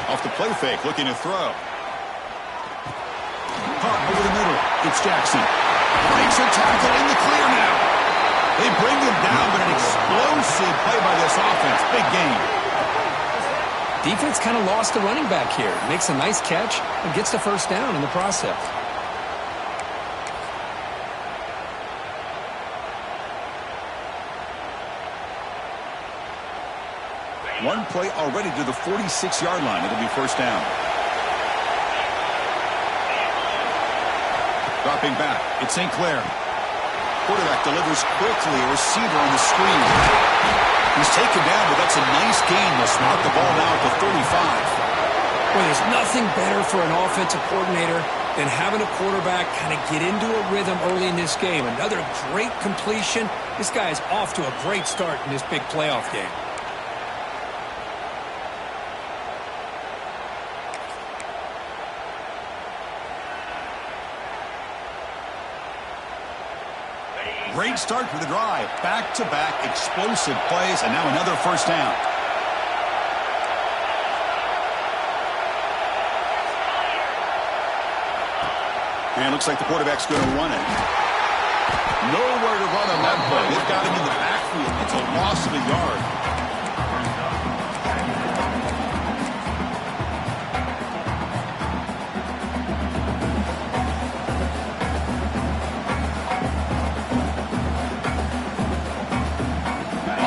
Off the play fake, looking to throw. Caught over the middle. It's Jackson. Breaks a tackle in the clear now. They bring him down, but an explosive play by this offense. Big game. Defense kind of lost the running back here. Makes a nice catch and gets the first down in the process. One play already to the 46-yard line. It'll be first down. Dropping back. It's St. Clair. Quarterback delivers quickly. A receiver on the screen. He's taken down, but that's a nice gain. They'll smart the ball now at the 35. Well, there's nothing better for an offensive coordinator than having a quarterback kind of get into a rhythm early in this game. Another great completion. This guy is off to a great start in this big playoff game. Great start for the drive. Back-to-back explosive plays, and now another first down. And looks like the quarterback's going to run it. Nowhere to run on that play. They've got him in the backfield. It's a loss of a yard.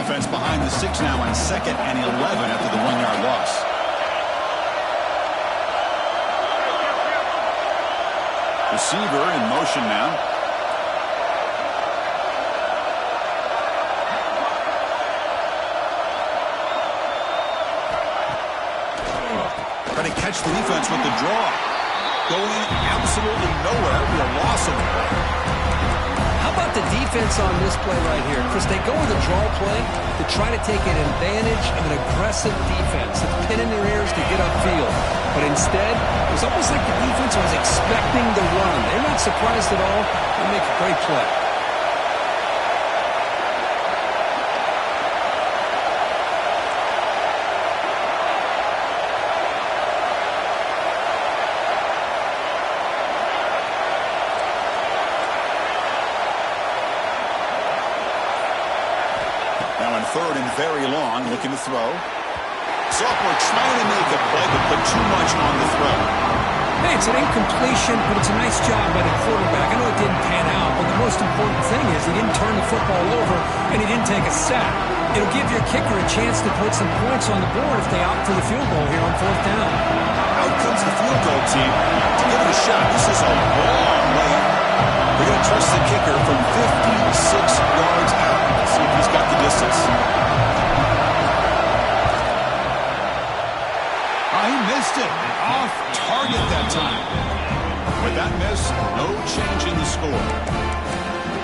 Offense behind the 6 now on 2nd and 11 after the 1-yard loss. Receiver in motion now. Trying to catch the defense with the draw. Going absolutely nowhere. It'll be a loss of it. How about the defense on this play right here? Chris, they go with a draw play to try to take an advantage of an aggressive defense. It's pin in their ears to get upfield. But instead, it was almost like the defense was expecting the run. They're not surprised at all. They make a great play. Now on 3rd and very long, looking to throw. Sophomore trying to make a play, but put too much on the throw. Hey, it's an incompletion, but it's a nice job by the quarterback. I know it didn't pan out, but the most important thing is he didn't turn the football over and he didn't take a sack. It'll give your kicker a chance to put some points on the board if they opt for the field goal here on 4th down. Out comes the field goal team to give it a shot. This is a long way. They're going to trust the kicker from 56 yards out. Let's see if he's got the distance. He missed it. Off target that time. With that miss, no change in the score.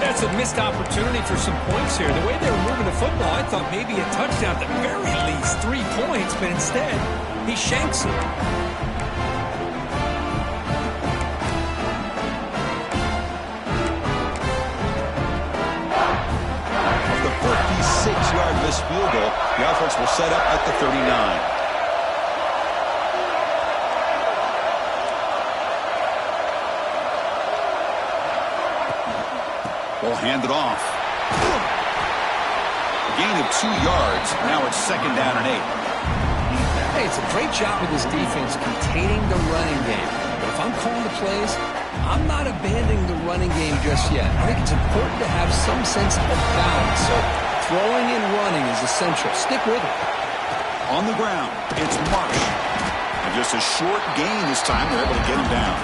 That's a missed opportunity for some points here. The way they were moving the football, I thought maybe a touchdown, at the very least 3 points, but instead, he shanks it. Off the 56-yard missed field goal, the offense will set up at the 39. Will hand it off. A gain of 2 yards. Now it's 2nd down and 8. Hey, it's a great job of this defense containing the running game. But if I'm calling the plays, I'm not abandoning the running game just yet. I think it's important to have some sense of balance. So throwing and running is essential. Stick with it. On the ground, it's Marsh. And just a short gain this time. They're able to get him down.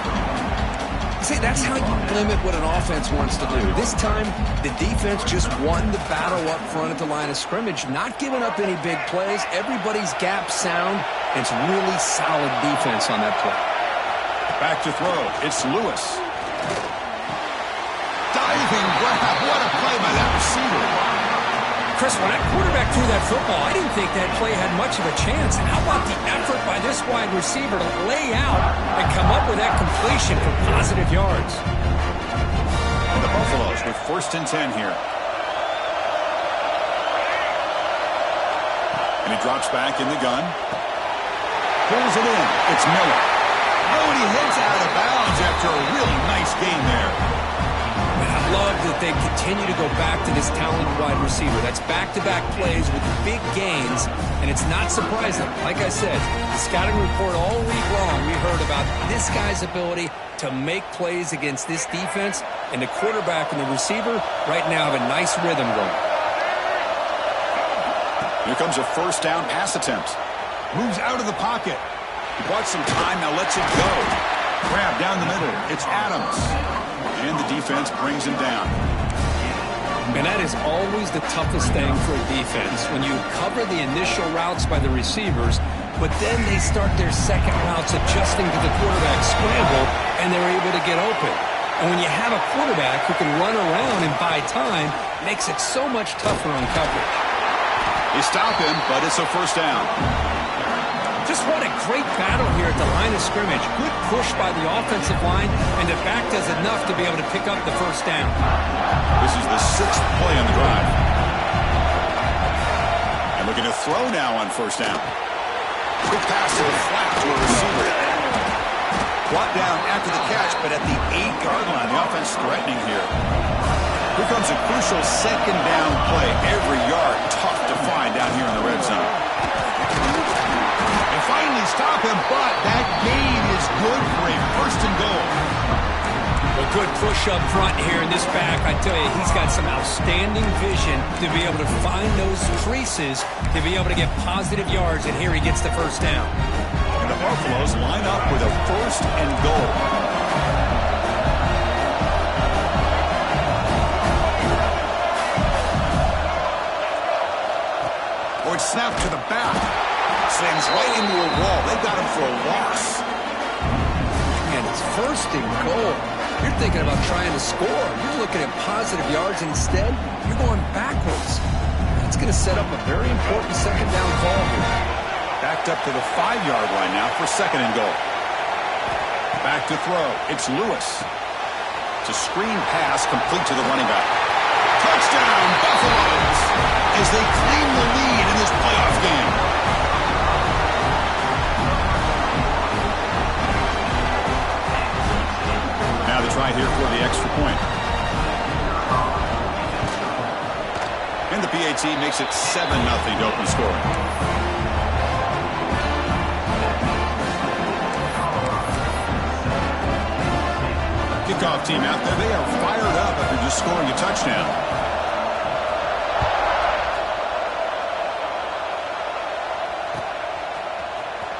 See, that's how you limit what an offense wants to do. This time, the defense just won the battle up front at the line of scrimmage, not giving up any big plays. Everybody's gap sound. It's really solid defense on that play. Back to throw. It's Lewis. Diving grab. What a play by that receiver. Chris, when that quarterback threw that football, I didn't think that play had much of a chance. How about the effort by this wide receiver to lay out and come up with that completion for positive yards? And the Buffaloes with 1st and 10 here. And he drops back in the gun. Pulls it in. It's Miller. Oh, and he heads out of bounds after a really nice gain there. And I love that they continue to go back to this talented wide receiver. That's back-to-back plays with big gains, and it's not surprising. Like I said, the scouting report all week long, we heard about this guy's ability to make plays against this defense, and the quarterback and the receiver right now have a nice rhythm going. Here comes a first down pass attempt. Moves out of the pocket. He bought some time, now lets it go. Grab down the middle. It's Adams. And the defense brings him down. And that is always the toughest thing for a defense, when you cover the initial routes by the receivers, but then they start their second routes adjusting to the quarterback scramble, and they're able to get open. And when you have a quarterback who can run around and buy time, it makes it so much tougher on coverage. They stop him, but it's a first down. Just what a great battle here at the line of scrimmage. Good push by the offensive line, and the back does enough to be able to pick up the first down. This is the 6th play on the drive. And looking to throw now on first down. Quick pass to the flat to a receiver. Brought down after the catch, but at the 8-yard line, the offense threatening here. Here comes a crucial second down play. Every yard tough to find down here in the red zone. And finally stop him, but that gain is good for a first and goal. A good push up front here in this back. I tell you, he's got some outstanding vision to be able to find those creases, to be able to get positive yards, and here he gets the first down. And the Buffaloes line up with a first and goal. Or it's snapped to the back. Slams right into a wall. They got him for a loss. And it's first and goal. You're thinking about trying to score. You're looking at positive yards. Instead, you're going backwards. That's going to set up a very important second down call here. Backed up to the 5-yard line now for second and goal. Back to throw. It's Lewis. It's a screen pass complete to the running back. Touchdown, Buffaloes, as they claim the lead in this playoff game. Now they try here for the extra point. And the PAT makes it 7-0 to open scoring. Kickoff team out there. They are fired up after just scoring a touchdown.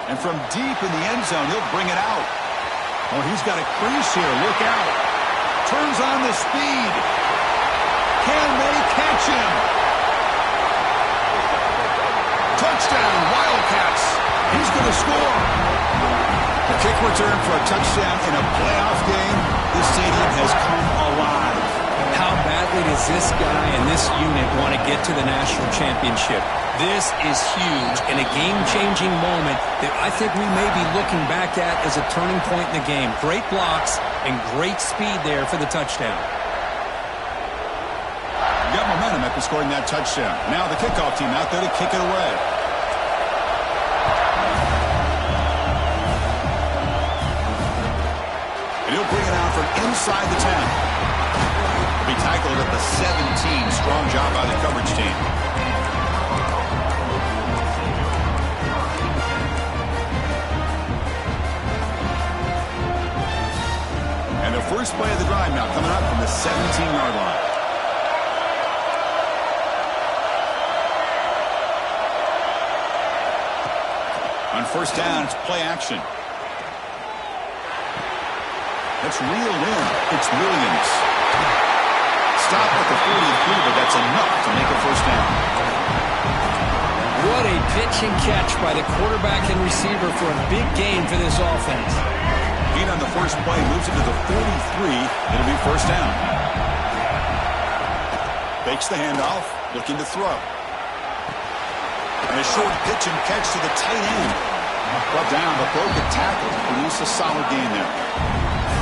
And from deep in the end zone, he'll bring it out. Oh, he's got a crease here. Look out. Turns on the speed. Can they catch him? Touchdown, Wildcats. He's going to score. A kick return for a touchdown in a playoff game. This stadium has come alive. How badly does this guy and this unit want to get to the national championship? This is huge and a game-changing moment that I think we may be looking back at as a turning point in the game. Great blocks and great speed there for the touchdown. Got momentum after scoring that touchdown. Now the kickoff team out there to kick it away. And he'll bring it out from inside the 10. He'll be tackled at the 17. Strong job by the coverage team. And the first play of the drive now coming up from the 17-yard line. On first down, it's play action. That's reeled in. It's Williams. Stop at the 43, but that's enough to make a first down. What a pitch and catch by the quarterback and receiver for a big gain for this offense. Gain on the first play moves it to the 43. It'll be first down. Fakes the handoff, looking to throw. And a short pitch and catch to the tight end. Brought down, but broke a tackle to produce a solid gain there.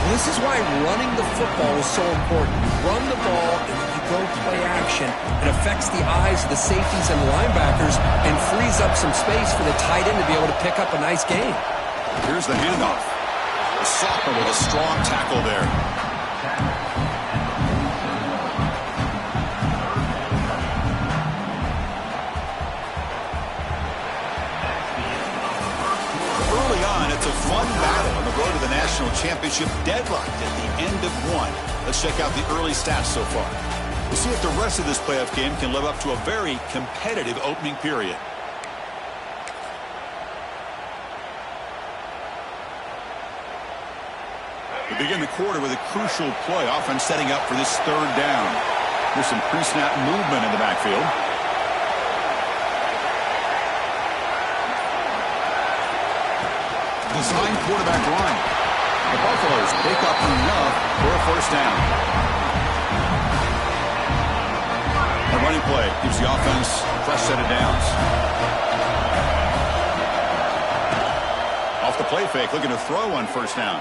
This is why running the football is so important. You run the ball, and when you throw play action. It affects the eyes of the safeties and linebackers and frees up some space for the tight end to be able to pick up a nice gain. Here's the handoff. The sophomore with a strong tackle there. Early on, it's a fun battle on the road to the national championship, deadlocked at the end of one. Let's check out the early stats so far. We'll see if the rest of this playoff game can live up to a very competitive opening period. We begin the quarter with a crucial play, offense setting up for this third down. There's some pre-snap movement in the backfield. Design quarterback run. The Buffaloes pick up enough for a first down. A running play gives the offense a fresh set of downs. Off the play fake, looking to throw on first down.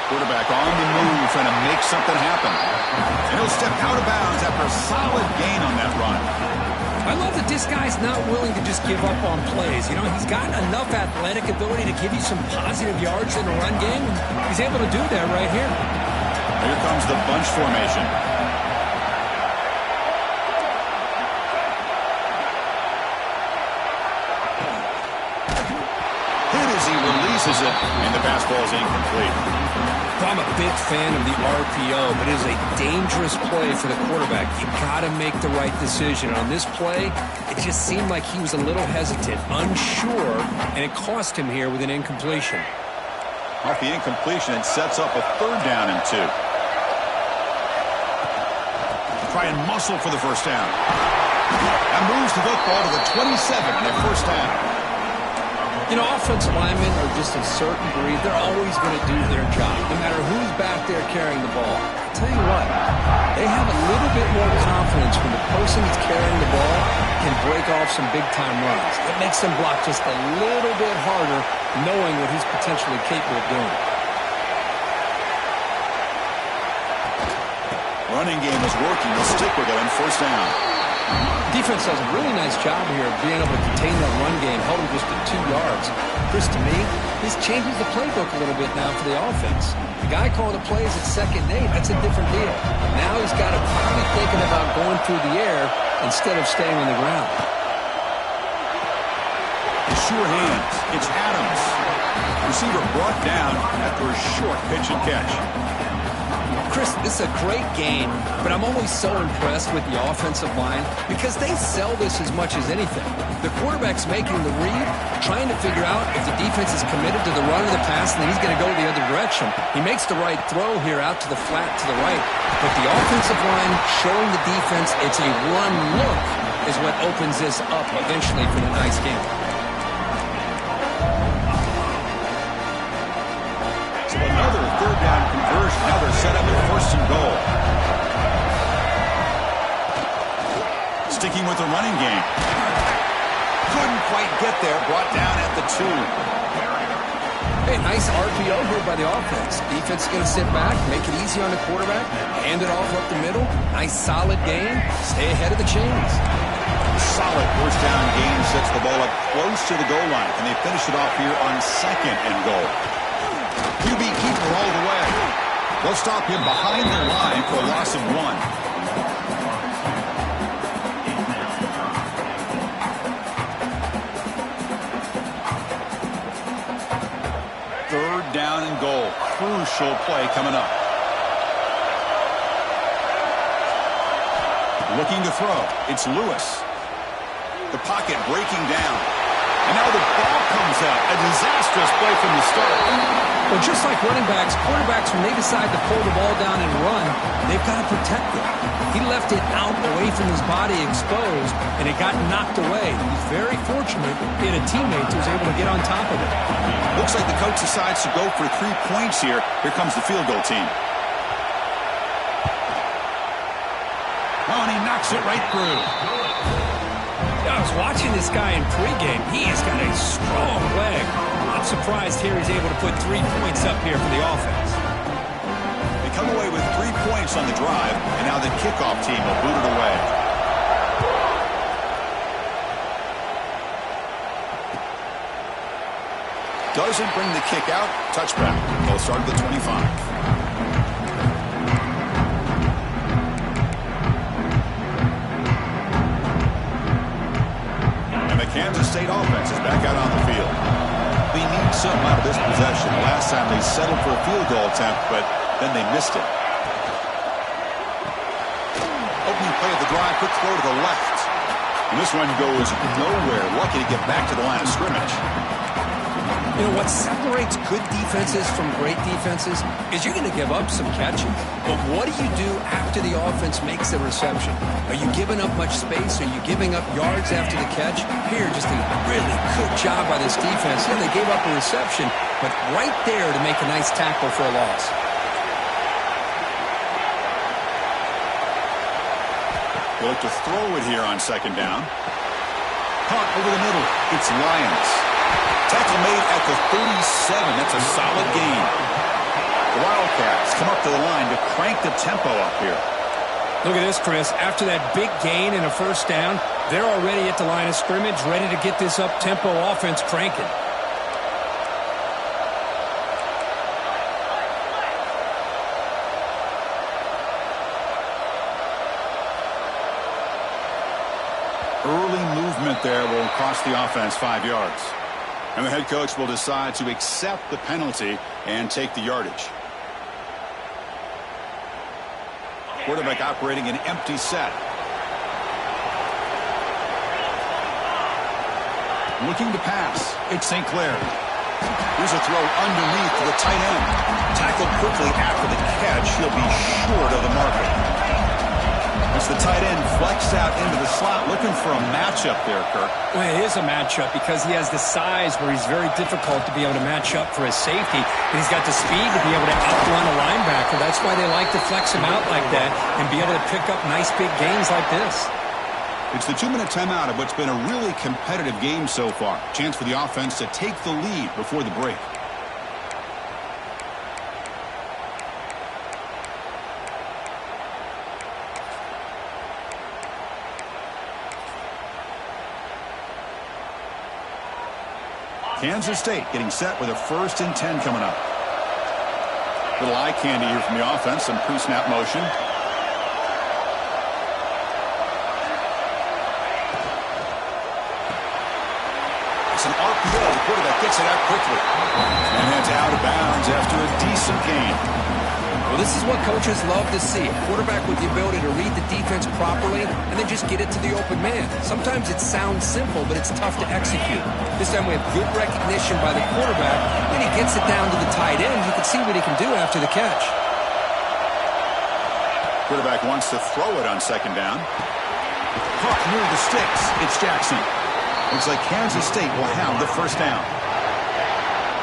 Quarterback on the move, trying to make something happen. And he'll step out of bounds after a solid gain on that run. I love that this guy's not willing to just give up on plays. You know, he's got enough athletic ability to give you some positive yards in a run game. He's able to do that right here. Here comes the bunch formation. Hit as he releases it, and the pass ball is incomplete. I'm a big fan of the RPO, but it is a dangerous play for the quarterback. You got to make the right decision. On this play, it just seemed like he was a little hesitant, unsure, and it cost him here with an incompletion. Off the incompletion, it sets up a third down and 2. Try and muscle for the first down. That moves the football to the 27 and their first down. You know, offensive linemen are just a certain breed. They're always going to do their job, no matter who's back there carrying the ball. I'll tell you what, they have a little bit more confidence when the person that's carrying the ball can break off some big-time runs. It makes them block just a little bit harder, knowing what he's potentially capable of doing. Running game is working. They'll stick with it on first down. Defense does a really nice job here of being able to contain that run game, held him just to 2 yards. Chris, to me, this changes the playbook a little bit now for the offense. The guy calling the plays at 2nd and 8, that's a different deal. Now he's got to probably thinking about going through the air instead of staying on the ground. Sure hands. It's Adams. Receiver brought down after a short pitch and catch. Chris, this is a great game, but I'm always so impressed with the offensive line because they sell this as much as anything. The quarterback's making the read, trying to figure out if the defense is committed to the run or the pass, and then he's going to go the other direction. He makes the right throw here out to the flat to the right, but the offensive line showing the defense it's a run look is what opens this up eventually for the nice game. So another third down conversion. Now they're set up at 1st and goal. Sticking with the running game. Couldn't quite get there. Brought down at the 2. Hey, nice RPO here by the offense. Defense is going to sit back, make it easy on the quarterback, hand it off up the middle. Nice solid gain. Stay ahead of the chains. Solid first down gain sets the ball up close to the goal line. And they finish it off here on 2nd and goal. QB keeper all the way. They'll stop him behind the line for a loss of 1. Third down and goal. Crucial play coming up. Looking to throw. It's Lewis. The pocket breaking down. And now the ball comes out. A disastrous play from the start. Well, just like running backs, quarterbacks, when they decide to pull the ball down and run, they've got to protect it. He left it out away from his body exposed, and it got knocked away. He's very fortunate he had a teammate who was able to get on top of it. Looks like the coach decides to go for 3 points here. Here comes the field goal team. Oh, and he knocks it right through. I was watching this guy in pregame. He has got a strong leg. I'm surprised here he's able to put 3 points up here for the offense. They come away with 3 points on the drive, and now the kickoff team will boot it away. Doesn't bring the kick out. Touchback. They'll start at the 25. Kansas State offense is back out on the field. They need something out of this possession. Last time they settled for a field goal attempt, but then they missed it. Opening play of the drive, quick throw to the left. And this one goes nowhere. Lucky to get back to the line of scrimmage. You know, what separates good defenses from great defenses is you're going to give up some catches. But what do you do after the offense makes the reception? Are you giving up much space? Are you giving up yards after the catch? Here, just a really good job by this defense. Yeah, they gave up a reception, but right there to make a nice tackle for a loss. They look to throw it here on second down. Caught over the middle. It's Lions. Tackle made at the 37. That's a solid gain. The Wildcats come up to the line to crank the tempo up here. Look at this, Chris. After that big gain and a first down, they're already at the line of scrimmage, ready to get this up-tempo offense cranking. Early movement there will cost the offense 5 yards. And the head coach will decide to accept the penalty and take the yardage. Quarterback operating an empty set. Looking to pass. It's St. Clair. Here's a throw underneath to the tight end. Tackled quickly after the catch. He'll be short of the marker. As the tight end flexed out into the slot, looking for a matchup there, Kirk. Well, it is a matchup because he has the size where he's very difficult to be able to match up for his safety. And he's got the speed to be able to outrun a linebacker. That's why they like to flex him out like that and be able to pick up nice big gains like this. It's the 2-minute timeout of what's been a really competitive game so far. Chance for the offense to take the lead before the break. Kansas State getting set with a 1st and 10 coming up. Little eye candy here from the offense. Some pre-snap motion. It's an RPO. The quarterback gets it out quickly. And it's out of bounds after a decent gain. Well, this is what coaches love to see. A quarterback with the ability to read the defense properly and then just get it to the open man. Sometimes it sounds simple, but it's tough to execute. This time we have good recognition by the quarterback, and he gets it down to the tight end. You can see what he can do after the catch. Quarterback wants to throw it on second down. Caught near the sticks. It's Jackson. Looks like Kansas State will have the first down.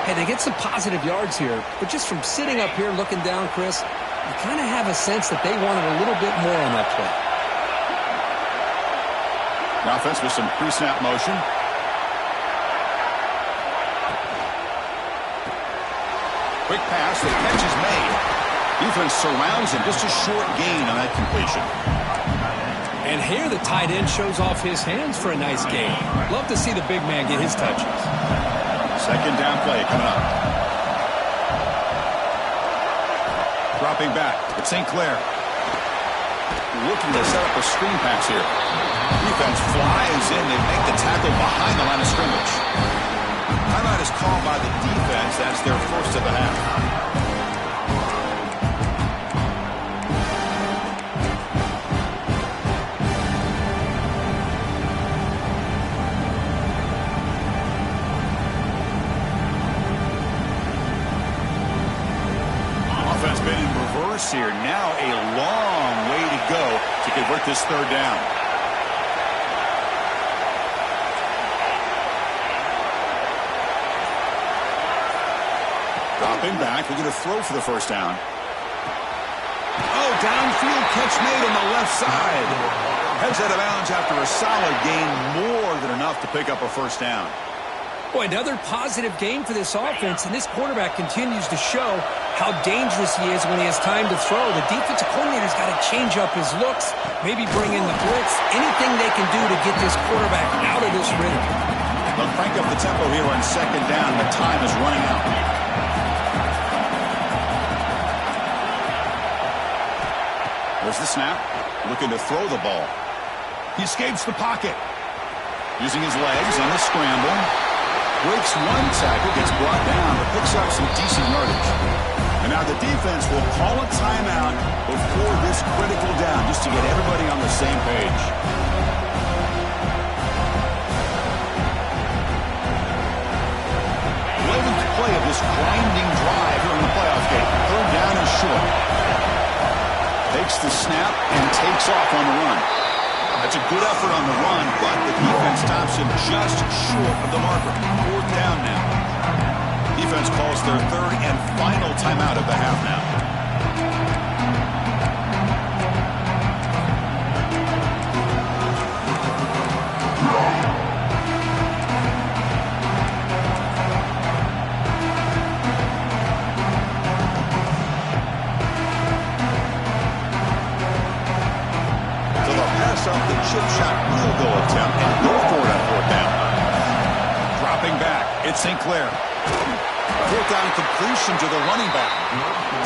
Hey, they get some positive yards here, but just from sitting up here looking down, Chris, you kind of have a sense that they wanted a little bit more on that play. The offense with some pre-snap motion. Quick pass, the catch is made. Defense surrounds him, just a short gain on that completion. And here the tight end shows off his hands for a nice gain. Love to see the big man get his touches. Second down play coming up. Dropping back. It's St. Clair. Looking to set up a screen pass here. Defense flies in. They make the tackle behind the line of scrimmage. Timeout is called by the defense. That's their first of the half. Been in reverse here. Now a long way to go to convert this third down. Dropping back. We're going to throw for the first down. Oh, downfield catch made on the left side. Heads out of bounds after a solid gain. More than enough to pick up a first down. Boy, another positive game for this offense, and this quarterback continues to show how dangerous he is when he has time to throw. The defensive coordinator's got to change up his looks, maybe bring in the blitz, anything they can do to get this quarterback out of this rhythm. They'll crank up the tempo here on second down. The time is running out. There's the snap. Looking to throw the ball. He escapes the pocket. Using his legs on the scramble. Breaks one tackle, gets brought down, but picks up some decent yardage. And now the defense will call a timeout before this critical down, just to get everybody on the same page. 11th play of this grinding drive here in the playoff game. Third down and short. Takes the snap and takes off on the run. That's a good effort on the run, but the defense stops him just short of the marker. Fourth down now. Defense calls their third and final timeout of the half now. Up the chip shot field goal attempt and go for it on fourth down. Dropping back, it's Sinclair. Fourth down completion to the running back.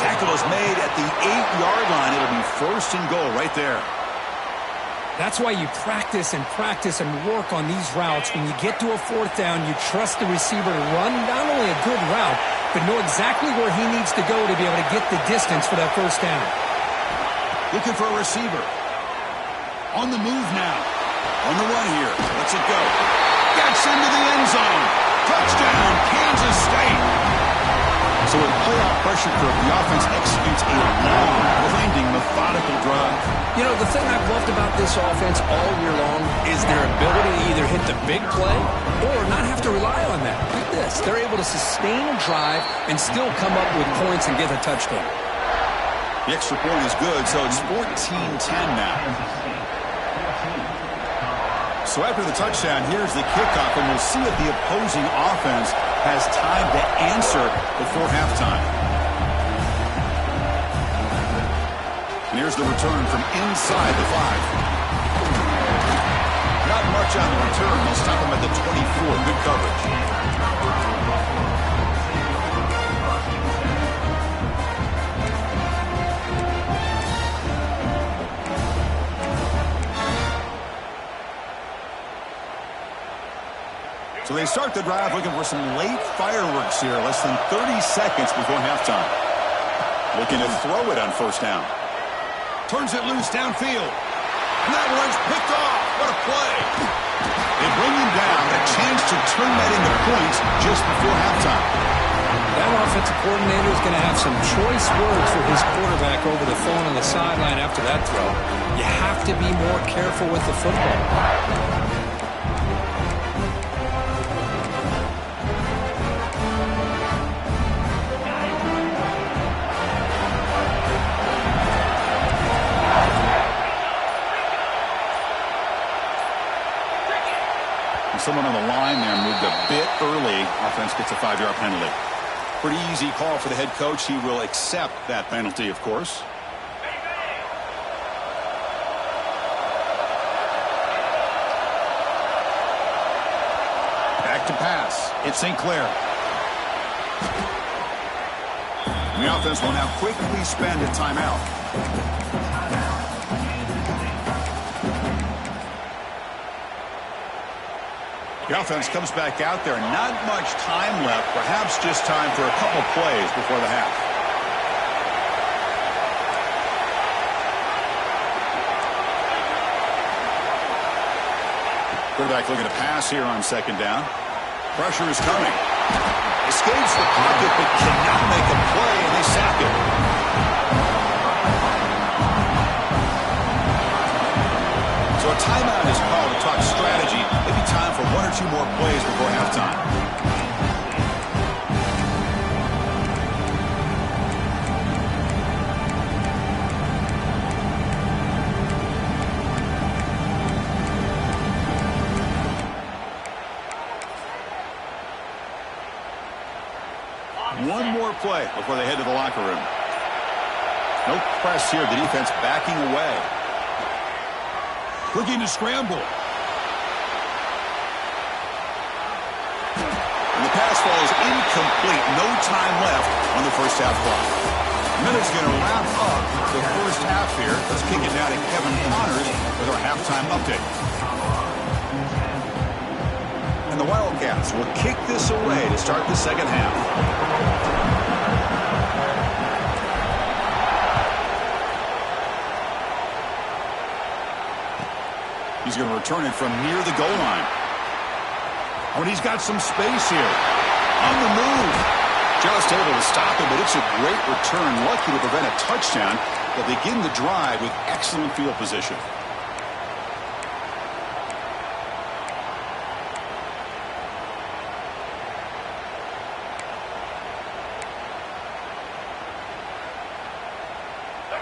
Tackle is made at the 8-yard line. It'll be first and goal right there. That's why you practice and work on these routes. When you get to a fourth down, you trust the receiver to run not only a good route, but know exactly where he needs to go to be able to get the distance for that first down. Looking for a receiver. On the move now. On the run here. Lets it go. Gets into the end zone. Touchdown, Kansas State. So with playoff pressure, the offense executes a long, grinding, methodical drive. You know, the thing I've loved about this offense all year long is their ability to either hit the big play or not have to rely on that. Like this. They're able to sustain a drive and still come up with points and get a touchdown. The extra point is good, so it's 14-10 now. So after the touchdown, here's the kickoff, and we'll see if the opposing offense has time to answer before halftime. And here's the return from inside the 5. Not much on the return. They'll stop him at the 24. Good coverage. So they start the drive looking for some late fireworks here, less than 30 seconds before halftime. Looking to throw it on first down. Turns it loose downfield. And that one's picked off. What a play. They bring him down, a chance to turn that into points just before halftime. That offensive coordinator is going to have some choice words for his quarterback over the phone on the sideline after that throw. You have to be more careful with the football. Someone on the line there moved a bit early. Offense gets a 5-yard penalty. Pretty easy call for the head coach. He will accept that penalty, of course. Back to pass. It's Sinclair. And the offense will now quickly spend a timeout. The offense comes back out there. Not much time left. Perhaps just time for a couple plays before the half. Quarterback looking to pass here on second down. Pressure is coming. Escapes the pocket but cannot make a play, and they sack it. So a timeout is called to talk strategy. Maybe time for one or two more plays before halftime. One more play before they head to the locker room. No press here. The defense backing away. Looking to scramble. And the pass falls incomplete. No time left on the first half clock. Minute's going to wrap up the first half here. Let's kick it now to Kevin Connors with our halftime update. And the Wildcats will kick this away to start the second half. He's going to return it from near the goal line. Oh, and he's got some space here. On the move. Just able to stop it, but it's a great return. Lucky to prevent a touchdown. They'll begin the drive with excellent field position.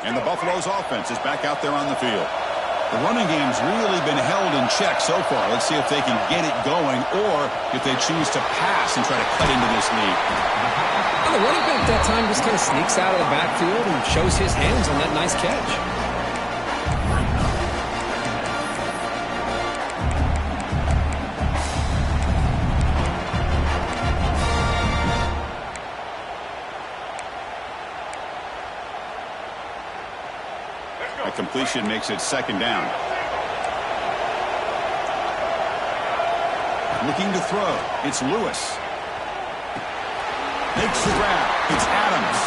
And the Buffalo's offense is back out there on the field. The running game's really been held in check so far. Let's see if they can get it going or if they choose to pass and try to cut into this lead. Well, the running back that time just kind of sneaks out of the backfield and shows his hands on that nice catch. Completion makes it second down. Looking to throw. It's Lewis. Makes the grab. It's Adams.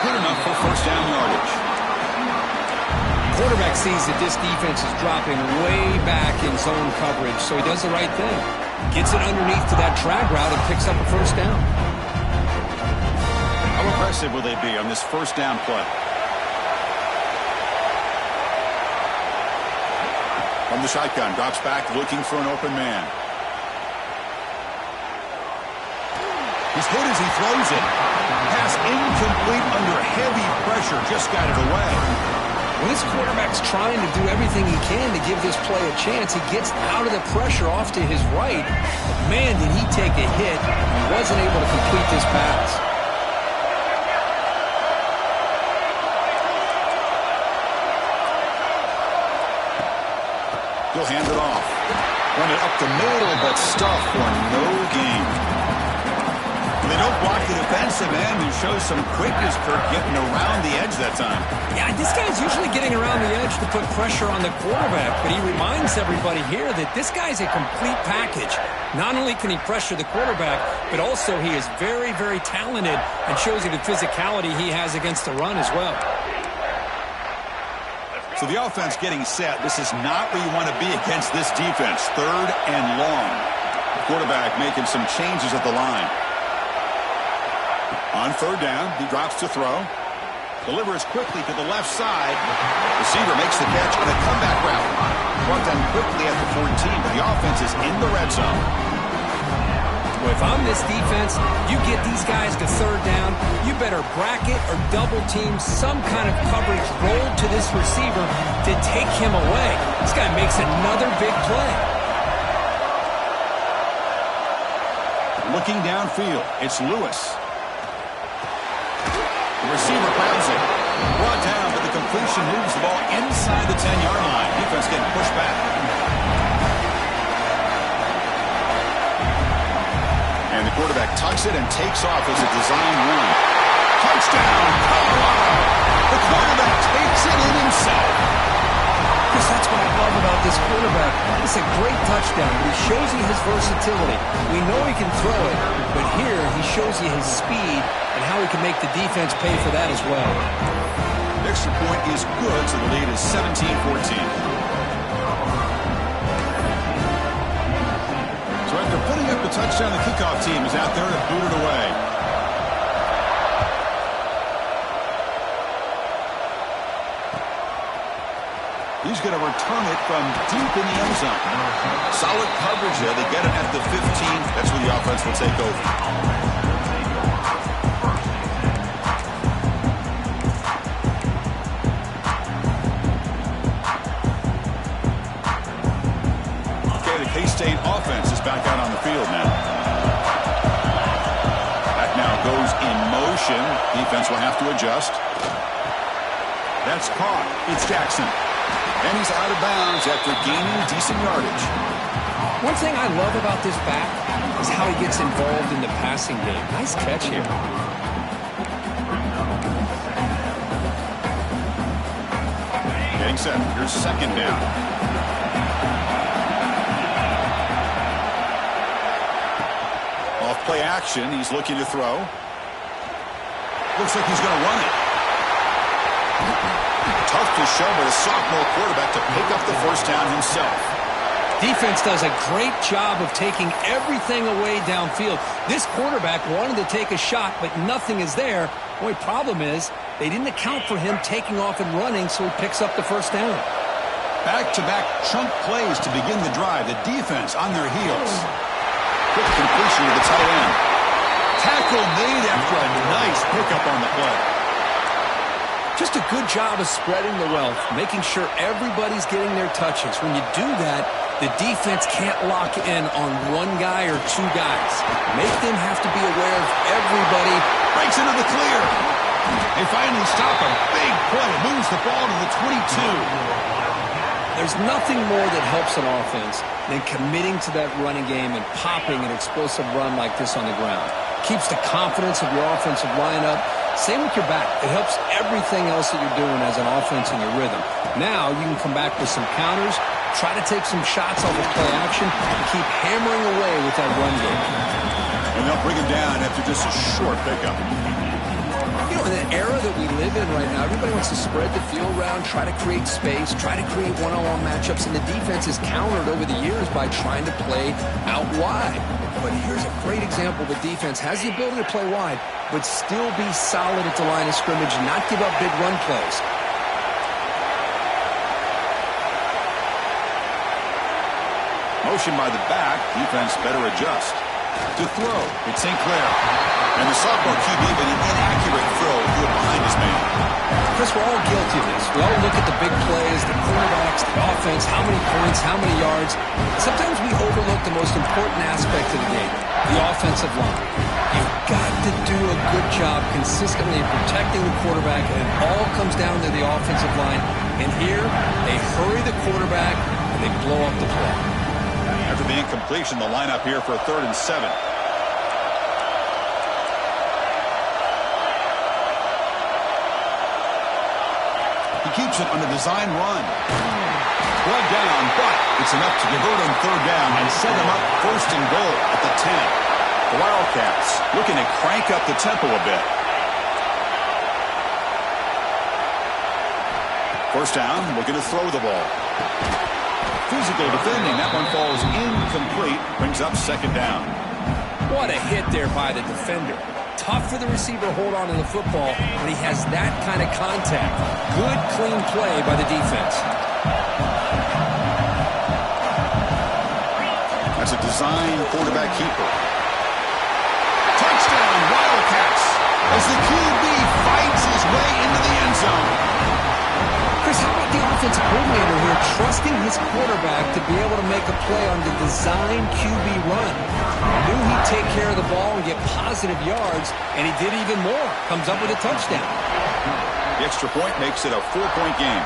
Good enough for first down yardage. Quarterback sees that this defense is dropping way back in zone coverage, so he does the right thing. Gets it underneath to that drag route and picks up a first down. How aggressive will they be on this first down play? From the shotgun, drops back, looking for an open man. He's hit as he throws it. Pass incomplete under heavy pressure, just got it away. When this quarterback's trying to do everything he can to give this play a chance, he gets out of the pressure off to his right. But man, did he take a hit. He wasn't able to complete this pass. He'll hand it off. Run it up the middle, but stuffed for no gain. They don't block the defensive end and show some quickness, Kirk, getting around the edge that time. Yeah, this guy's usually getting around the edge to put pressure on the quarterback, but he reminds everybody here that this guy's a complete package. Not only can he pressure the quarterback, but also he is very, very talented and shows you the physicality he has against the run as well. So the offense getting set. This is not where you want to be against this defense. Third and long. The quarterback making some changes at the line. On third down, he drops to throw. Delivers quickly to the left side. Receiver makes the catch on a comeback route. Brought down quickly at the 14, but the offense is in the red zone. Well, if I'm this defense, you get these guys to third down, you better bracket or double team some kind of coverage roll to this receiver to take him away. This guy makes another big play. Looking downfield, it's Lewis. The receiver grabs it. Brought down, but the completion moves the ball inside the 10-yard line. Defense getting pushed back. And the quarterback tucks it and takes off as a design run. Touchdown, Colorado! The quarterback takes it in himself. Chris, that's what I love about this quarterback. It's a great touchdown, but he shows you his versatility. We know he can throw it, but here he shows you his speed and how he can make the defense pay for that as well. The extra point is good, so the lead is 17-14. So after putting up the touchdown, the kickoff team is out there to boot it away. He's going to return it from deep in the end zone. Solid coverage there. They get it at the 15. That's where the offense will take over. K-State offense is back out on the field now. Back now goes motion. Defense will have to adjust. That's caught. It's Jackson. And he's out of bounds after gaining decent yardage. One thing I love about this back is how he gets involved in the passing game. Nice catch here. Getting set. Here's second down. Off play action. He's looking to throw. Looks like he's going to run it. Tough to show by the sophomore quarterback to pick up the first down himself. Defense does a great job of taking everything away downfield. This quarterback wanted to take a shot, but nothing is there. The only problem is they didn't account for him taking off and running, so he picks up the first down. Back-to-back chunk plays to begin the drive. The defense on their heels. Quick completion to the tight end. Tackle made after a nice pickup on the play. Just a good job of spreading the wealth, making sure everybody's getting their touches. When you do that, the defense can't lock in on one guy or two guys. Make them have to be aware of everybody. Breaks into the clear. They finally stop a big play. Moves the ball to the 22. There's nothing more that helps an offense than committing to that running game and popping an explosive run like this on the ground. Keeps the confidence of your offensive lineup. Same with your back. It helps everything else that you're doing as an offense in your rhythm. Now you can come back with some counters, try to take some shots off of play action, and keep hammering away with that run game. And they'll bring him down after just a short pickup. You know, in the era that we live in right now, everybody wants to spread the field around, try to create space, try to create one-on-one matchups, and the defense is countered over the years by trying to play out wide. But here's a great example. The defense has the ability to play wide, but still be solid at the line of scrimmage and not give up big run plays. Motion by the back. Defense better adjust. To throw, it's St. Clair. And the sophomore QB with an inaccurate throw behind his man. Chris, we're all guilty of this. We all look at the big plays, the quarterbacks, the offense, how many points, how many yards. Sometimes we overlook the most important aspect of the game, the offensive line. You've got to do a good job consistently protecting the quarterback, and it all comes down to the offensive line. And here, they hurry the quarterback, and they blow up the play. After the incompletion, the lineup here for a 3rd and 7. He keeps it on a design run. One down, but it's enough to convert on 3rd down and set him up 1st and goal at the 10. The Wildcats looking to crank up the tempo a bit. 1st down, looking to throw the ball. Physical defending. That one falls incomplete. Brings up 2nd down. What a hit there by the defender. Tough for the receiver to hold on to the football when he has that kind of contact. Good, clean play by the defense. That's a design quarterback keeper. Touchdown, Wildcats, as the QB fights his way into the end zone. Chris, how about the offensive coordinator here trusting his quarterback to be able to make a play on the design QB run? Knew he'd take care of the ball and get positive yards, and he did even more. Comes up with a touchdown. The extra point makes it a 4-point game.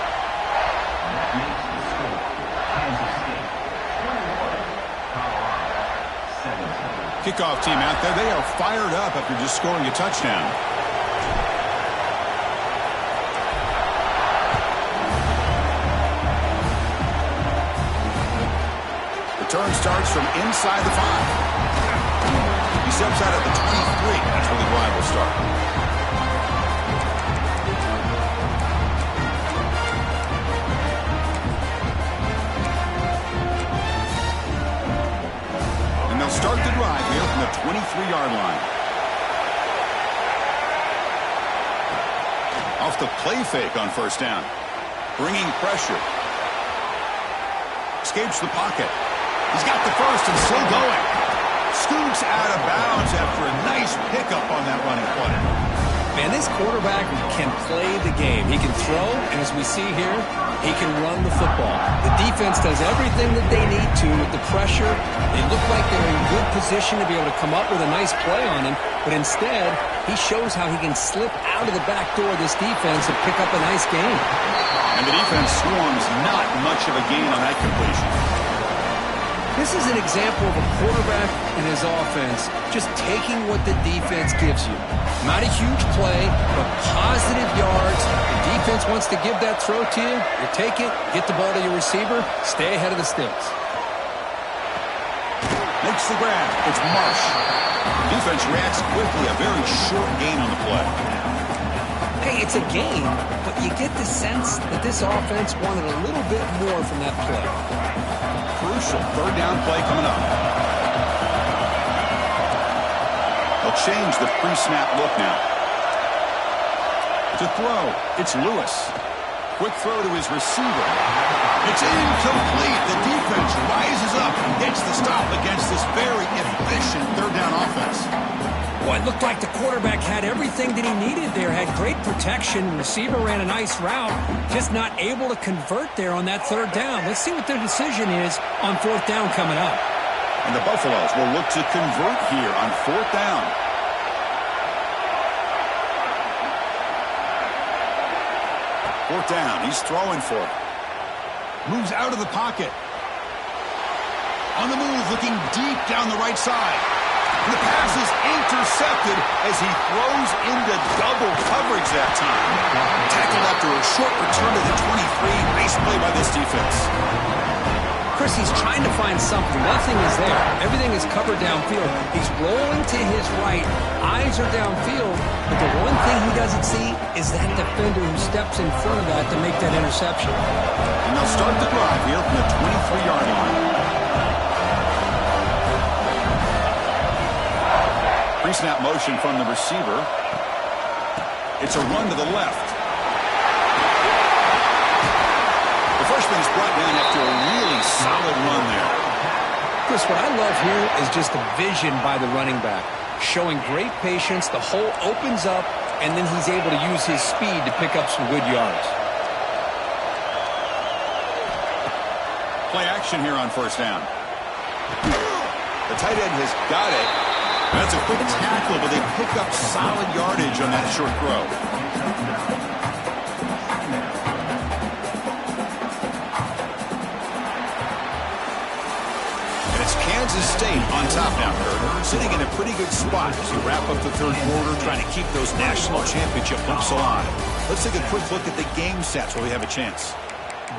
Kickoff team out there. They are fired up after just scoring a touchdown. Return starts from inside the 5. He steps out at the 23. That's where the drive will start. And they'll start the drive here from the 23-yard line. Off the play fake on 1st down. Bringing pressure. Escapes the pocket. He's got the first and still going. Scoots out of bounds after a nice pickup on that running play. Man, this quarterback can play the game. He can throw, and as we see here, he can run the football. The defense does everything that they need to with the pressure. They look like they're in good position to be able to come up with a nice play on him, but instead, he shows how he can slip out of the back door of this defense and pick up a nice gain. And the defense swarms not much of a gain on that completion. This is an example of a quarterback and his offense just taking what the defense gives you. Not a huge play, but positive yards. The defense wants to give that throw to you. You take it, get the ball to your receiver, stay ahead of the sticks. Makes the grab. It's Marsh. Defense reacts quickly. A very short gain on the play. Hey, it's a gain, but you get the sense that this offense wanted a little bit more from that play. Crucial third down play coming up. They'll change the pre-snap look now. To throw, it's Lewis. Quick throw to his receiver. It's incomplete. The defense rises up and gets the stop against this very efficient third down offense. Well, it looked like the quarterback had everything that he needed there. Had great protection. Receiver ran a nice route. Just not able to convert there on that third down. Let's see what their decision is on fourth down coming up. And the Buffaloes will look to convert here on fourth down. Fourth down. He's throwing for it. Moves out of the pocket. On the move, looking deep down the right side. And the pass is intercepted as he throws into double coverage that time. Tackled after a short return to the 23. Nice play by this defense. Chris, he's trying to find something. Nothing is there. Everything is covered downfield. He's rolling to his right. Eyes are downfield. But the one thing he doesn't see is that defender who steps in front of that to make that interception. And they'll start the drive here from the 23-yard line. Pre-snap motion from the receiver. It's a run to the left. The freshman's brought down after a really solid run there. Chris, what I love here is just the vision by the running back. Showing great patience, the hole opens up, and then he's able to use his speed to pick up some good yards. Play action here on first down. The tight end has got it. That's a quick tackle, but they pick up solid yardage on that short throw. And it's Kansas State on top now, Kurt. Sitting in a pretty good spot as you wrap up the third quarter, trying to keep those national championship hopes alive. Let's take a quick look at the game sets where we have a chance.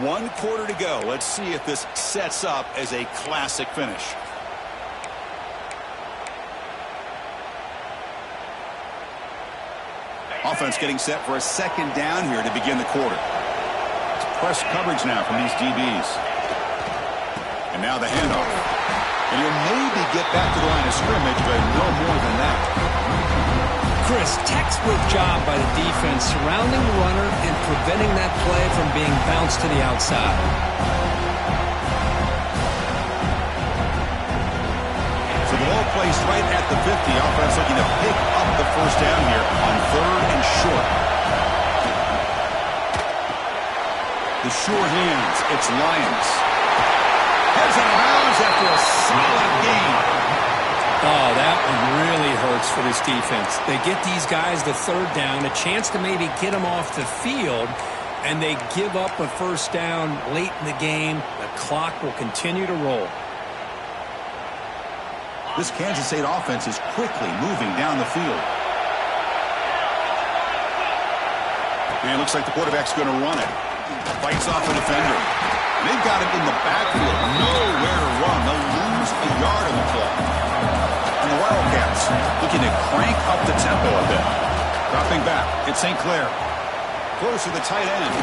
1 quarter to go. Let's see if this sets up as a classic finish. Offense getting set for a second down here to begin the quarter. It's press coverage now from these DBs. And now the handoff. And he'll maybe get back to the line of scrimmage, but no more than that. Chris, textbook job by the defense surrounding the runner and preventing that play from being bounced to the outside. So the ball placed right at the 50. Offense looking to pick up the first down here on third and short. The sure hands. It's Lions. Heads out of bounds after a solid gain. Oh, that one really hurts for this defense. They get these guys the third down, a chance to maybe get them off the field, and they give up a first down late in the game. The clock will continue to roll. This Kansas State offense is quickly moving down the field. And it looks like the quarterback's going to run it. Fights off a defender. They've got him in the backfield. Nowhere to run. They'll lose a yard on the play. And the Wildcats looking to crank up the tempo a bit. Dropping back. It's St. Clair. Close to the tight end.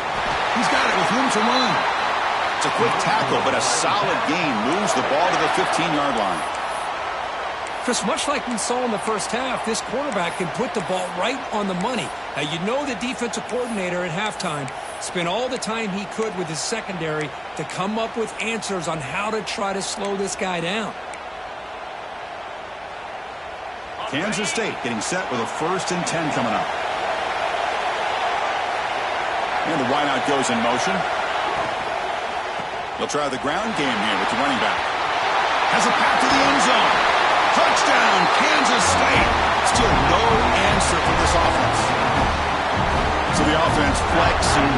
He's got it with room to run. It's a quick tackle, but a solid gain moves the ball to the 15-yard line. Chris, much like we saw in the first half, this quarterback can put the ball right on the money. Now, you know the defensive coordinator at halftime spent all the time he could with his secondary to come up with answers on how to try to slow this guy down. Kansas State getting set with a 1st and 10 coming up. And the wideout goes in motion. They'll try the ground game here with the running back. Has a path to the end zone. Touchdown, Kansas State. Still no answer for this offense. So the offense flexing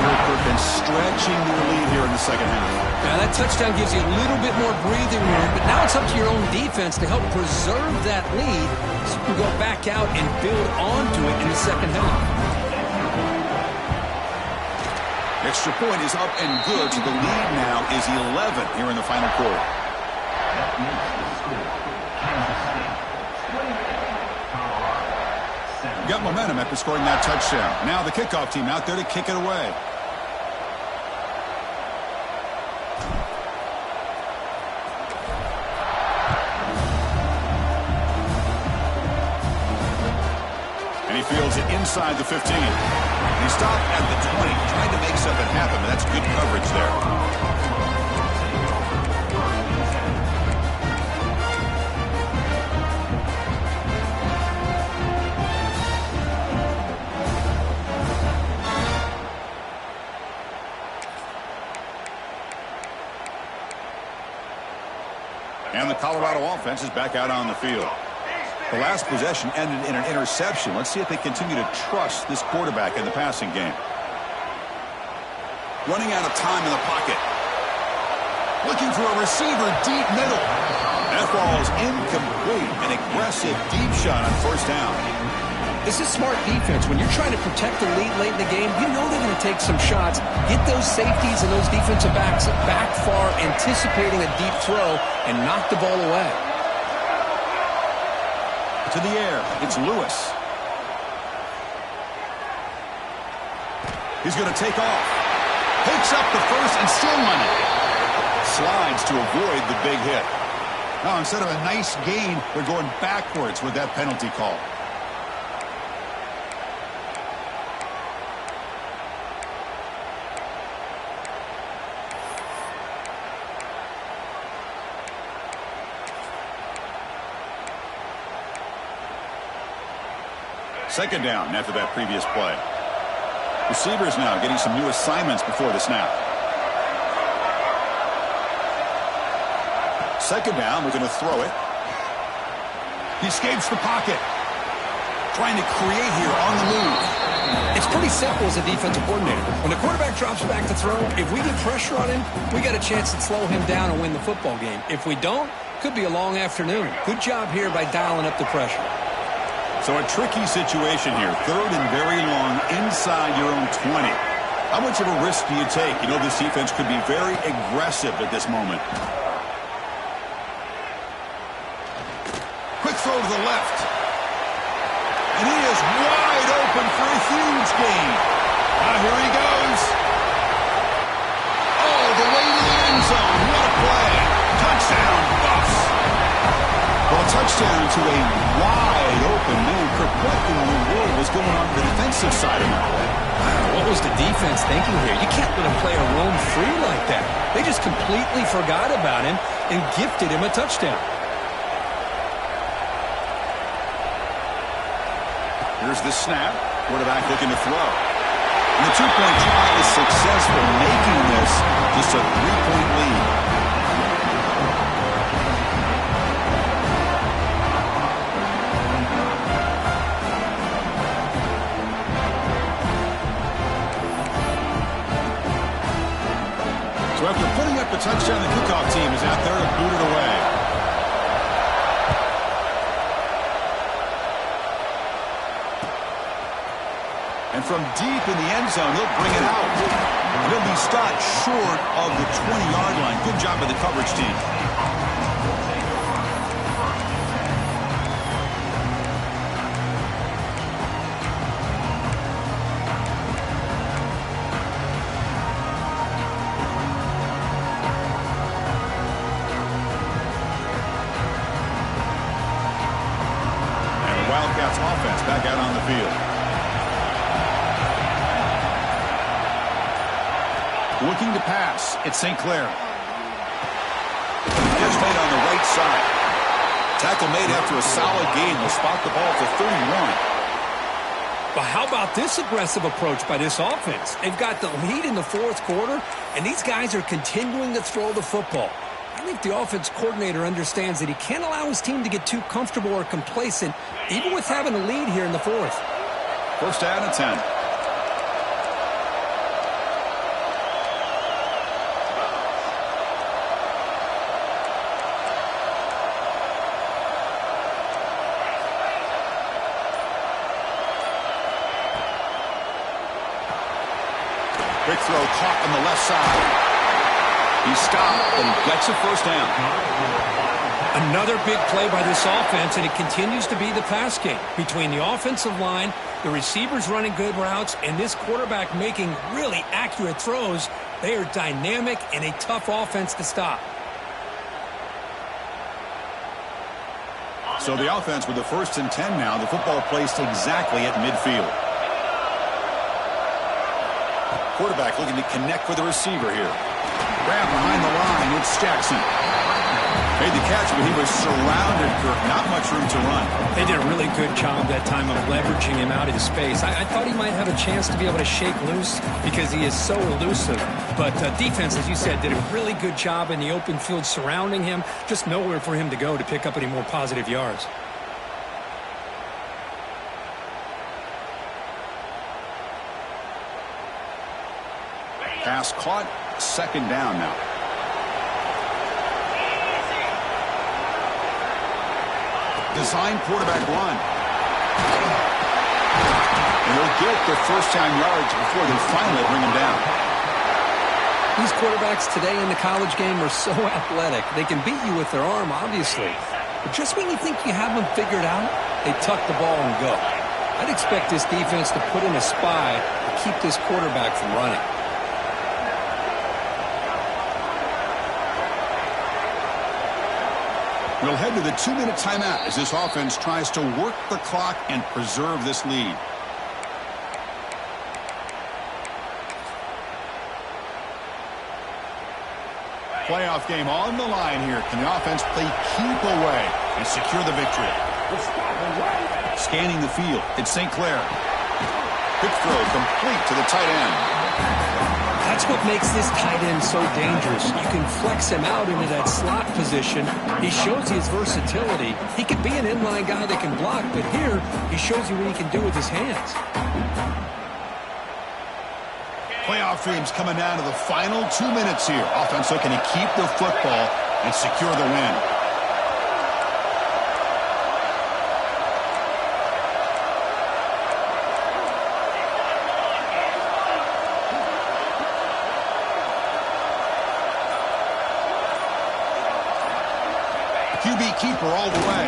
and stretching their lead here in the second half. Now that touchdown gives you a little bit more breathing room, but now it's up to your own defense to help preserve that lead so you can go back out and build onto it in the second half. Extra point is up and good. So the lead now is 11 here in the final quarter. Got momentum after scoring that touchdown. Now the kickoff team out there to kick it away. And he fields it inside the 15. And he stopped at the 20, trying to make something happen, but that's good coverage there. And the Colorado offense is back out on the field. The last possession ended in an interception. Let's see if they continue to trust this quarterback in the passing game. Running out of time in the pocket. Looking for a receiver deep middle. That ball's incomplete. An aggressive deep shot on first down. This is smart defense. When you're trying to protect the lead late in the game, you know they're going to take some shots. Get those safeties and those defensive backs back far, anticipating a deep throw, and knock the ball away. To the air, it's Lewis. He's going to take off. Picks up the first and still running. Slides to avoid the big hit. Now, instead of a nice gain, they're going backwards with that penalty call. Second down after that previous play. Receivers now getting some new assignments before the snap. Second down, we're going to throw it. He escapes the pocket. Trying to create here on the move. It's pretty simple as a defensive coordinator. When the quarterback drops back to throw, if we get pressure on him, we got a chance to slow him down and win the football game. If we don't, could be a long afternoon. Good job here by dialing up the pressure. So a tricky situation here. Third and very long inside your own 20. How much of a risk do you take? You know, this defense could be very aggressive at this moment. Quick throw to the left. And he is wide open for a huge gain. Here he goes. Oh, the way to the end zone. What a play. Touchdown, Buffs. Well, a touchdown to a wide open man. Kirk, what in the world was going on the defensive side of that? What was the defense thinking here? You can't let a player roam free like that. They just completely forgot about him and gifted him a touchdown. Here's the snap. Quarterback looking to throw. And the two-point try is successful, making this just a three-point lead. So after putting up a touchdown, the kickoff team is out there to boot it away. And from deep in the end zone, he'll bring it out. And he'll be stopped short of the 20-yard line. Good job by the coverage team. Wildcats offense back out on the field. Looking to pass. It's St. Clair. Catch made on the right side. Tackle made after a solid gain. They'll spot the ball for 31. But how about this aggressive approach by this offense? They've got the lead in the fourth quarter, and these guys are continuing to throw the football. I think the offense coordinator understands that he can't allow his team to get too comfortable or complacent, even with having a lead here in the fourth. First down and 10. Quick throw caught on the left side. He stopped, and he gets a first down. Another big play by this offense, and it continues to be the pass game. Between the offensive line, the receivers running good routes, and this quarterback making really accurate throws, they are dynamic and a tough offense to stop. So the offense with the first and 10 now. The football placed exactly at midfield. Quarterback looking to connect with the receiver here. Grab behind the line. It's Jackson. Made the catch, but he was surrounded, Kirk. Not much room to run. They did a really good job that time of leveraging him out in space. I thought he might have a chance to be able to shake loose because he is so elusive. But defense, as you said, did a really good job in the open field surrounding him. Just nowhere for him to go to pick up any more positive yards. Pass caught. Second down now. Design quarterback run. And they'll get their first down yards before they finally bring him down. These quarterbacks today in the college game are so athletic. They can beat you with their arm, obviously. But just when you think you have them figured out, they tuck the ball and go. I'd expect this defense to put in a spy to keep this quarterback from running. We'll head to the 2-minute timeout as this offense tries to work the clock and preserve this lead. Playoff game on the line here. Can the offense play keep away and secure the victory? Scanning the field, it's St. Clair. Quick throw complete to the tight end. That's what makes this tight end so dangerous. You can flex him out into that slot position. He shows his versatility. He could be an inline guy that can block, but here he shows you what he can do with his hands. Playoff dreams coming down to the final 2 minutes here. Offense looking to keep the football and secure the win. QB keeper all the way.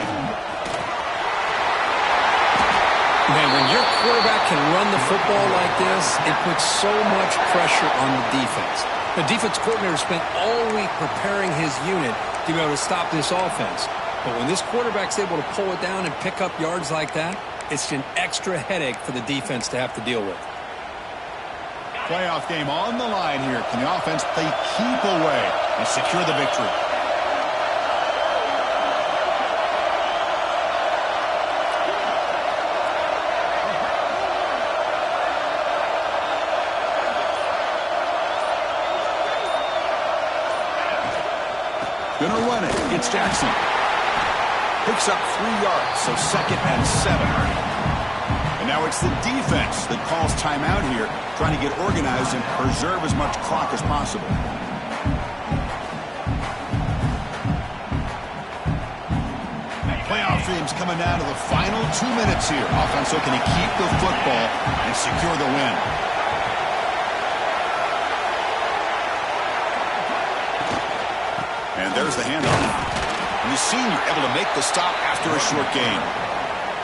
Man, when your quarterback can run the football like this, it puts so much pressure on the defense. The defense coordinator spent all week preparing his unit to be able to stop this offense. But when this quarterback's able to pull it down and pick up yards like that, it's an extra headache for the defense to have to deal with. Playoff game on the line here. Can the offense play keep away and secure the victory? Gonna run it. It's Jackson. Picks up 3 yards, so 2nd and 7. And now it's the defense that calls timeout here, trying to get organized and preserve as much clock as possible. Playoff dreams coming down to the final 2 minutes here. Offense looking to keep the football and secure the win. And there's the handoff. And the senior able to make the stop after a short gain.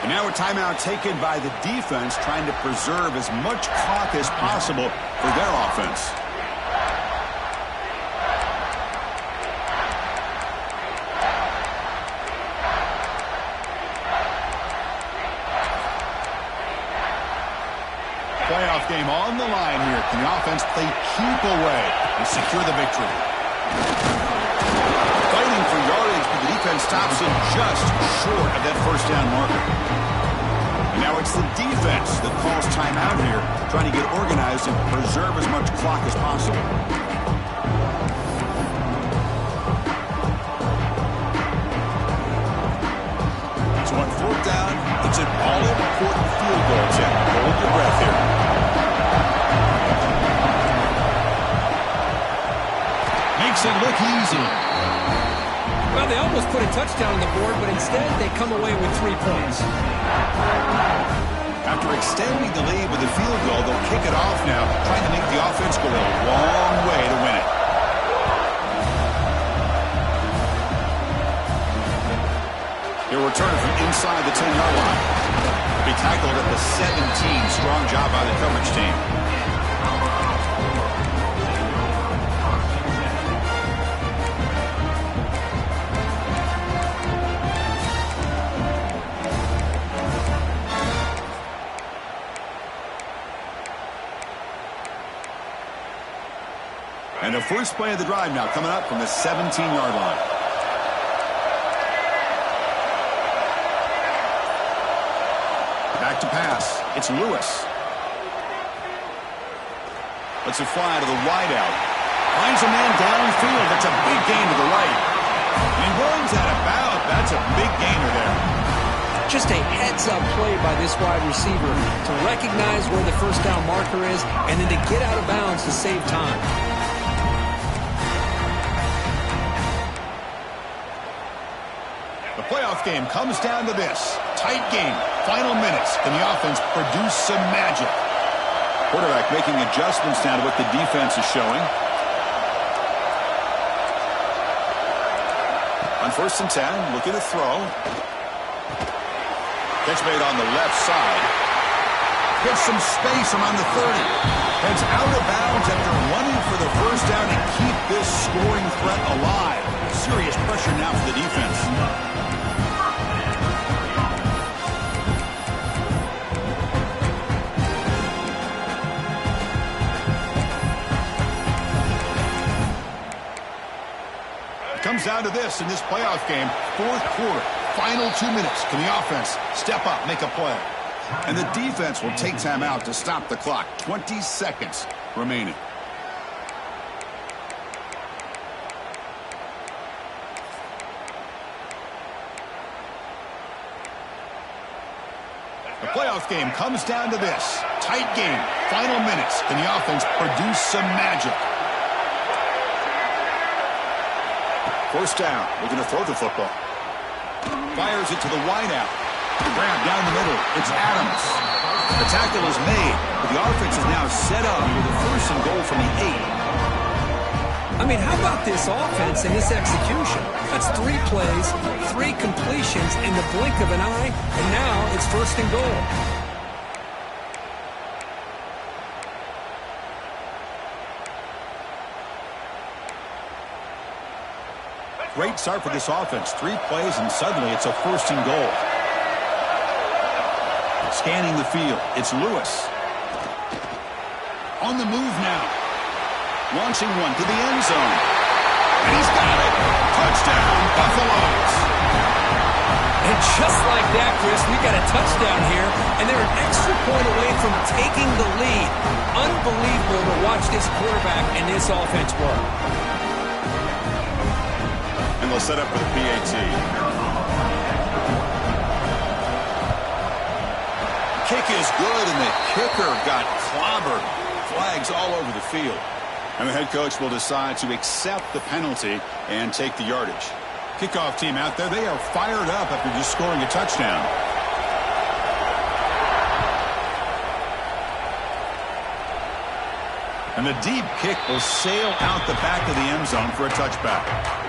And now a timeout taken by the defense, trying to preserve as much clock as possible for their offense. Playoff game on the line here. Can the offense play keep away and secure the victory? Fighting for yardage, but the defense stops him just short of that first down marker. And now it's the defense that calls timeout here, trying to get organized and preserve as much clock as possible. So on fourth down, it's an all-important field goal attempt. Hold your breath here. Makes it look easy. Well, they almost put a touchdown on the board, but instead they come away with 3 points. After extending the lead with a field goal, they'll kick it off now, trying to make the offense go a long way to win it. He'll return from inside the 10-yard line. Be tackled at the 17. Strong job by the coverage team. And the first play of the drive now coming up from the 17-yard line. Back to pass. It's Lewis. Lets it fly to the wideout. Finds a man downfield. That's a big gain to the right. And runs out of bounds. That's a big gainer there. Just a heads-up play by this wide receiver to recognize where the first down marker is and then to get out of bounds to save time. The playoff game comes down to this. Tight game. Final minutes. Can the offense produce some magic? Quarterback making adjustments now to what the defense is showing. On 1st and 10, looking to throw. Catch made on the left side. Gets some space around the 30. Heads out of bounds after running for the first down to keep this scoring threat alive. Serious pressure now for the defense. Comes down to this in this playoff game. 4th quarter, final 2 minutes. Can the offense step up, make a play? And the defense will take time out to stop the clock. 20 seconds remaining. The playoff game comes down to this. Tight game, final minutes. Can the offense produce some magic? First down, looking to throw the football. Fires it to the wideout. Grab down the middle. It's Adams. The tackle is made, but the offense is now set up with a 1st and goal from the 8. I mean, how about this offense and this execution? That's 3 plays, 3 completions in the blink of an eye, and now it's 1st and goal. Great start for this offense. 3 plays, and suddenly it's a 1st and goal. Scanning the field. It's Lewis. On the move now. Launching one to the end zone. And he's got it. Touchdown, Buffaloes. And just like that, Chris, we got a touchdown here, and they're an extra point away from taking the lead. Unbelievable to watch this quarterback and this offense work. And they'll set up for the PAT. Kick is good, and the kicker got clobbered. Flags all over the field. And the head coach will decide to accept the penalty and take the yardage. Kickoff team out there, they are fired up after just scoring a touchdown. And the deep kick will sail out the back of the end zone for a touchback.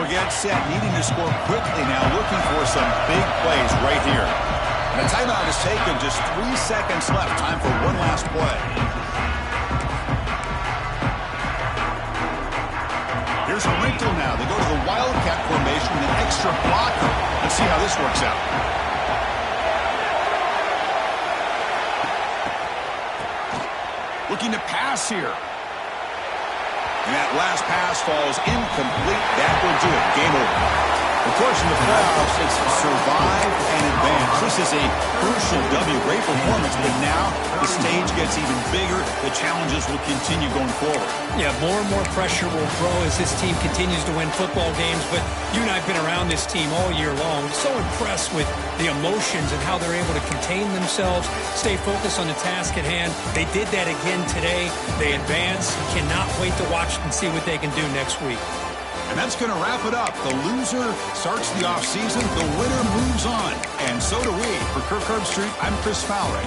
Get set, needing to score quickly now, looking for some big plays right here. And a timeout is taken, just 3 seconds left. Time for one last play. Here's a wrinkle now. They go to the Wildcat formation with an extra blocker. Let's see how this works out. Looking to pass here. And that last pass falls incomplete. That will do it. Game over. Of course, in the playoffs, it's survive and advance. This is a crucial W. Great performance, but now the stage gets even bigger. The challenges will continue going forward. Yeah, more and more pressure will grow as this team continues to win football games. But you and I have been around this team all year long. So impressed with the emotions and how they're able to contain themselves, stay focused on the task at hand. They did that again today. They advance. Cannot wait to watch and see what they can do next week. And that's going to wrap it up. The loser starts the offseason. The winner moves on. And so do we. For Kirk Herbstreit, I'm Chris Fowler.